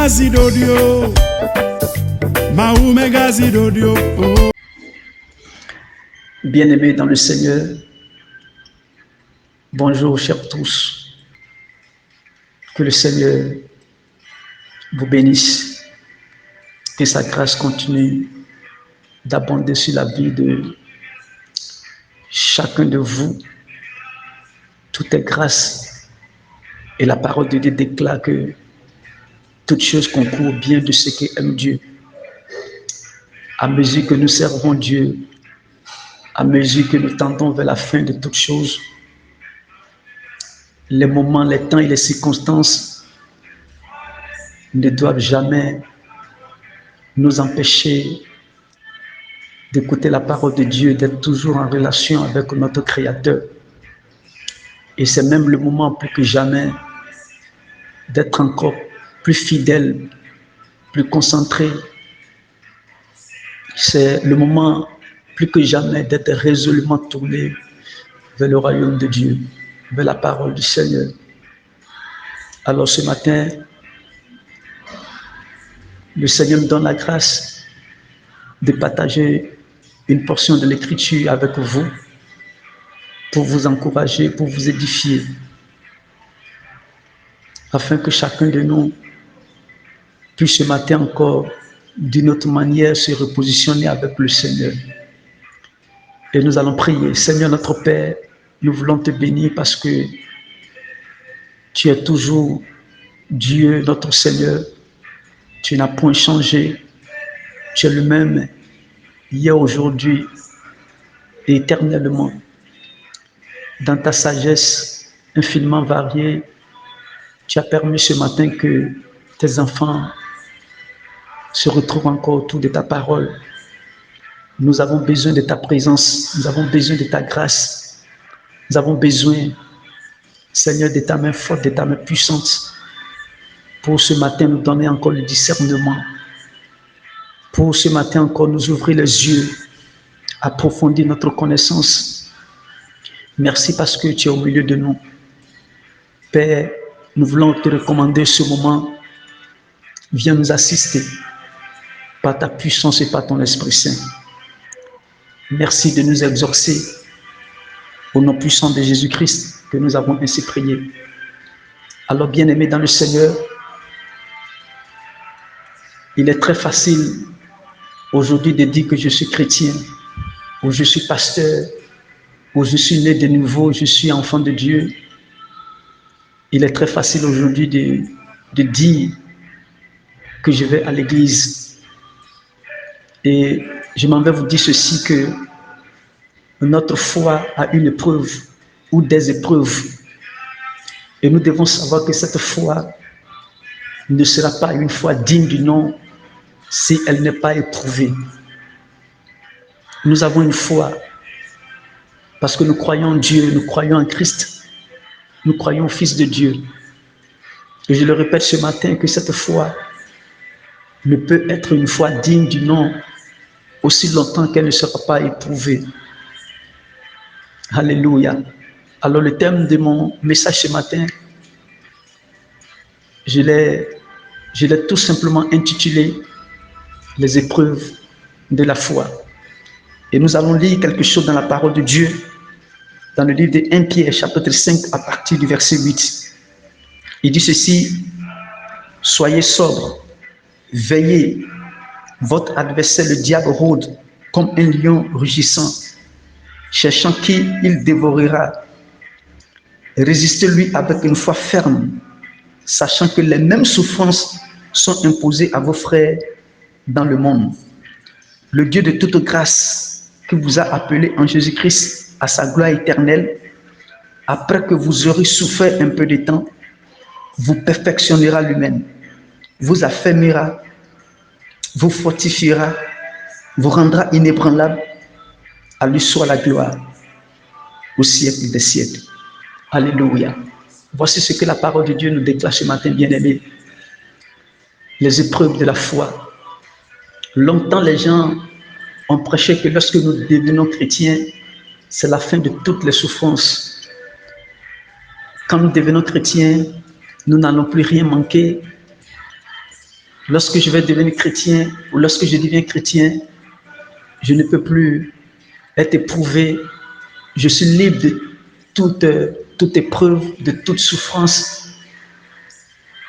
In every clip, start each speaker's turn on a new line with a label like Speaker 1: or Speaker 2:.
Speaker 1: zidodio. Maumega zidodio.
Speaker 2: Bien-aimés dans le Seigneur, bonjour chers tous. Que le Seigneur vous bénisse, que sa grâce continue d'abonder sur la vie de chacun de vous. Tout est grâce et la parole de Dieu déclare que toute chose concourt bien de ceux qui aiment Dieu. À mesure que nous servons Dieu, à mesure que nous tendons vers la fin de toutes choses, les moments, les temps et les circonstances ne doivent jamais nous empêcher d'écouter la parole de Dieu, d'être toujours en relation avec notre Créateur. Et c'est même le moment plus que jamais d'être encore plus fidèle, plus concentré. C'est le moment plus que jamais d'être résolument tourné vers le royaume de Dieu, vers la parole du Seigneur. Alors ce matin, le Seigneur me donne la grâce de partager une portion de l'Écriture avec vous pour vous encourager, pour vous édifier, afin que chacun de nous puisse ce matin encore d'une autre manière se repositionner avec le Seigneur. Et nous allons prier. Seigneur notre Père, nous voulons te bénir parce que tu es toujours Dieu, notre Seigneur. Tu n'as point changé. Tu es le même hier, aujourd'hui et éternellement. Dans ta sagesse infiniment variée, tu as permis ce matin que tes enfants se retrouvent encore autour de ta parole. Nous avons besoin de ta présence, nous avons besoin de ta grâce, nous avons besoin, Seigneur, de ta main forte, de ta main puissante, pour ce matin nous donner encore le discernement, pour ce matin encore nous ouvrir les yeux, approfondir notre connaissance. Merci parce que tu es au milieu de nous. Père, nous voulons te recommander ce moment. Viens nous assister par ta puissance et par ton Esprit Saint. Merci de nous exaucer au nom puissant de Jésus-Christ que nous avons ainsi prié. Alors, bien-aimés dans le Seigneur, il est très facile aujourd'hui de dire que je suis chrétien, ou je suis pasteur, ou je suis né de nouveau, je suis enfant de Dieu. Il est très facile aujourd'hui de dire que je vais à l'église. Et je m'en vais vous dire ceci, que notre foi a une épreuve ou des épreuves. Et nous devons savoir que cette foi ne sera pas une foi digne du nom si elle n'est pas éprouvée. Nous avons une foi parce que nous croyons en Dieu, nous croyons en Christ, nous croyons au Fils de Dieu. Et je le répète ce matin que cette foi ne peut être une foi digne du nom aussi longtemps qu'elle ne sera pas éprouvée. Alléluia. Alors le thème de mon message ce matin, je l'ai tout simplement intitulé « Les épreuves de la foi ». Et nous allons lire quelque chose dans la parole de Dieu, dans le livre de 1 Pierre, chapitre 5, à partir du verset 8. Il dit ceci: « Soyez sobres, veillez, votre adversaire le diable rôde comme un lion rugissant, cherchant qui il dévorera. Résistez-lui avec une foi ferme, sachant que les mêmes souffrances sont imposées à vos frères dans le monde. Le Dieu de toute grâce, qui vous a appelé en Jésus-Christ à sa gloire éternelle, après que vous aurez souffert un peu de temps, vous perfectionnera lui-même, vous affermira, vous fortifiera, vous rendra inébranlable. À lui soit la gloire au siècle des siècles. Alléluia. Voici ce que la parole de Dieu nous déclare ce matin, bien-aimés. Les épreuves de la foi. Longtemps, les gens ont prêché que lorsque nous devenons chrétiens, c'est la fin de toutes les souffrances. Quand nous devenons chrétiens, nous n'allons plus rien manquer. lorsque je vais devenir chrétien ou lorsque je deviens chrétien, je ne peux plus être éprouvé. Je suis libre de toute épreuve, de toute souffrance.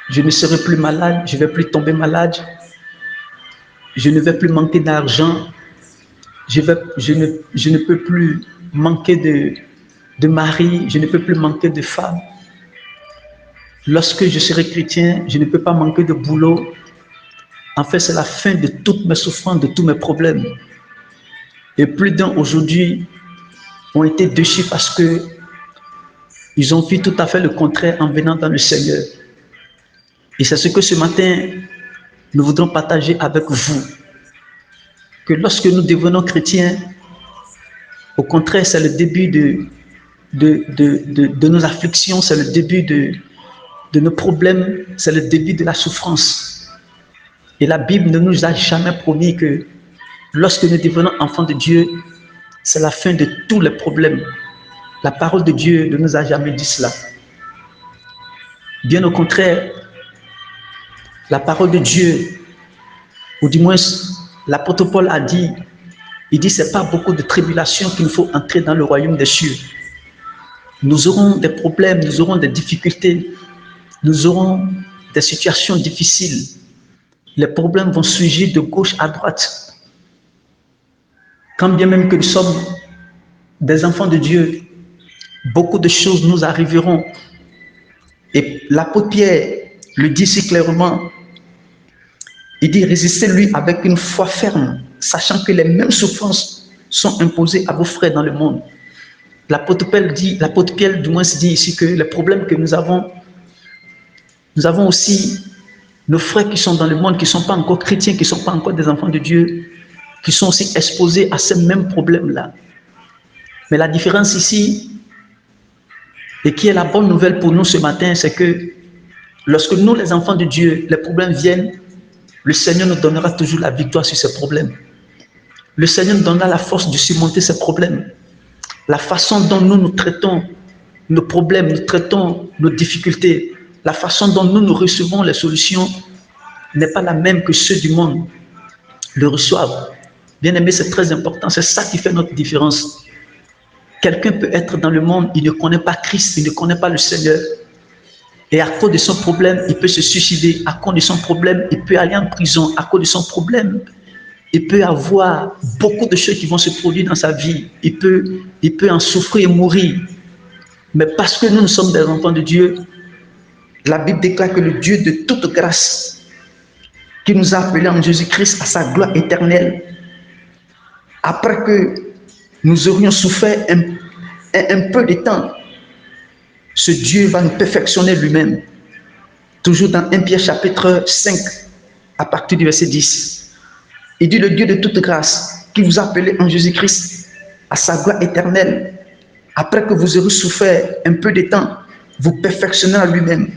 Speaker 2: Je ne serai plus malade, je ne vais plus tomber malade. Je ne vais plus manquer d'argent. Je ne peux plus manquer de mari, je ne peux plus manquer de femme. Lorsque je serai chrétien, je ne peux pas manquer de boulot. En fait, c'est la fin de toutes mes souffrances, de tous mes problèmes. Et plus d'un aujourd'hui ont été déchus parce que ils ont fait tout à fait le contraire en venant dans le Seigneur. Et c'est ce que ce matin, nous voudrons partager avec vous. Que lorsque nous devenons chrétiens, au contraire, c'est le début de nos afflictions, c'est le début de nos problèmes, c'est le début de la souffrance. Et la Bible ne nous a jamais promis que lorsque nous devenons enfants de Dieu, c'est la fin de tous les problèmes. La parole de Dieu ne nous a jamais dit cela. Bien au contraire, la parole de Dieu, ou du moins l'apôtre Paul a dit, il dit c'est pas beaucoup de tribulations qu'il faut entrer dans le royaume des cieux. Nous aurons des problèmes, nous aurons des difficultés, nous aurons des situations difficiles. Les problèmes vont surgir de gauche à droite. Quand bien même que nous sommes des enfants de Dieu, beaucoup de choses nous arriveront. Et l'apôtre Pierre le dit si clairement. Il dit résistez-lui avec une foi ferme, sachant que les mêmes souffrances sont imposées à vos frères dans le monde. L'apôtre Pierre du moins dit ici que les problèmes que nous avons aussi nos frères qui sont dans le monde, qui ne sont pas encore chrétiens, qui ne sont pas encore des enfants de Dieu, qui sont aussi exposés à ces mêmes problèmes-là. Mais la différence ici, et qui est la bonne nouvelle pour nous ce matin, c'est que lorsque nous, les enfants de Dieu, les problèmes viennent, le Seigneur nous donnera toujours la victoire sur ces problèmes. Le Seigneur nous donnera la force de surmonter ces problèmes. La façon dont nous traitons nos problèmes, nous traitons nos difficultés, la façon dont nous recevons les solutions n'est pas la même que ceux du monde le reçoivent. Bien aimé, c'est très important, c'est ça qui fait notre différence. Quelqu'un peut être dans le monde, il ne connaît pas Christ, il ne connaît pas le Seigneur. Et à cause de son problème, il peut se suicider. À cause de son problème, il peut aller en prison. À cause de son problème, il peut avoir beaucoup de choses qui vont se produire dans sa vie. Il peut en souffrir et mourir. Mais parce que nous sommes des enfants de Dieu, la Bible déclare que le Dieu de toute grâce, qui nous a appelés en Jésus-Christ à sa gloire éternelle, après que nous aurions souffert un peu de temps, ce Dieu va nous perfectionner lui-même. Toujours dans 1 Pierre chapitre 5, à partir du verset 10. Il dit le Dieu de toute grâce, qui vous a appelé en Jésus-Christ à sa gloire éternelle, après que vous aurez souffert un peu de temps, vous perfectionnera lui-même,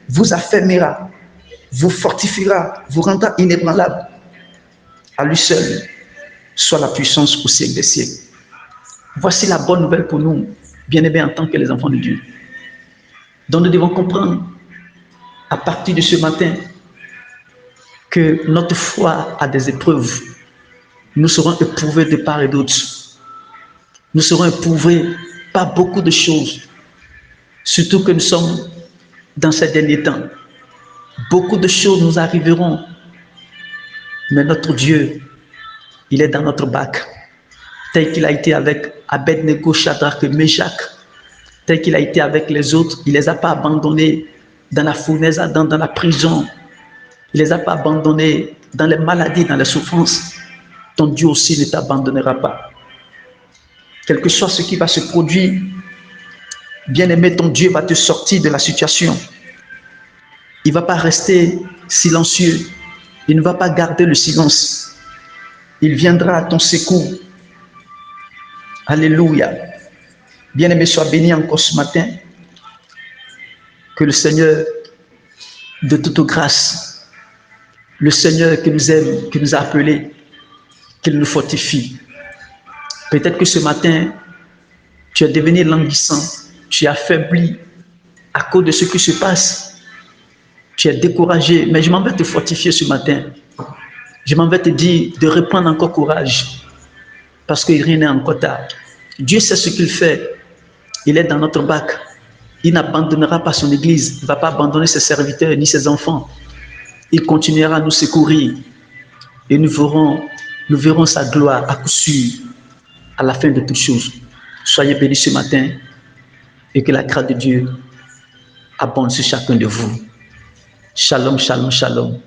Speaker 2: vous affermira, vous fortifiera, vous rendra inébranlable. À lui seul soit la puissance au siècle des siècles. Voici la bonne nouvelle pour nous, bien-aimés en tant que les enfants de Dieu. Donc nous devons comprendre à partir de ce matin que notre foi a des épreuves. Nous serons éprouvés de part et d'autre. Nous serons éprouvés par beaucoup de choses, surtout que nous sommes dans ces derniers temps. Beaucoup de choses nous arriveront, mais notre Dieu, il est dans notre bac, tel qu'il a été avec Abed-Nego, Shadrach et Meshach, tel qu'il a été avec les autres. Il ne les a pas abandonnés dans la fournaise, dans la prison. Il ne les a pas abandonnés dans les maladies, dans les souffrances. Ton Dieu aussi ne t'abandonnera pas. Quel que soit ce qui va se produire, bien-aimé, ton Dieu va te sortir de la situation. Il ne va pas rester silencieux. Il ne va pas garder le silence. Il viendra à ton secours. Alléluia. Bien-aimé, sois béni encore ce matin. Que le Seigneur de toute grâce, le Seigneur qui nous aime, qui nous a appelés, qu'il nous fortifie. Peut-être que ce matin, tu es devenu languissant, tu es affaibli à cause de ce qui se passe. tu es découragé, mais je m'en vais te fortifier ce matin. Je m'en vais te dire de reprendre encore courage, parce que rien n'est encore tard. Dieu sait ce qu'il fait. Il est dans notre bac. Il n'abandonnera pas son Église. Il ne va pas abandonner ses serviteurs ni ses enfants. Il continuera à nous secourir. Et nous verrons sa gloire à coup sûr à la fin de toutes choses. Soyez bénis ce matin et que la grâce de Dieu abonde sur chacun de vous. Shalom, shalom, shalom.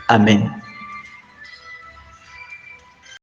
Speaker 2: Amen.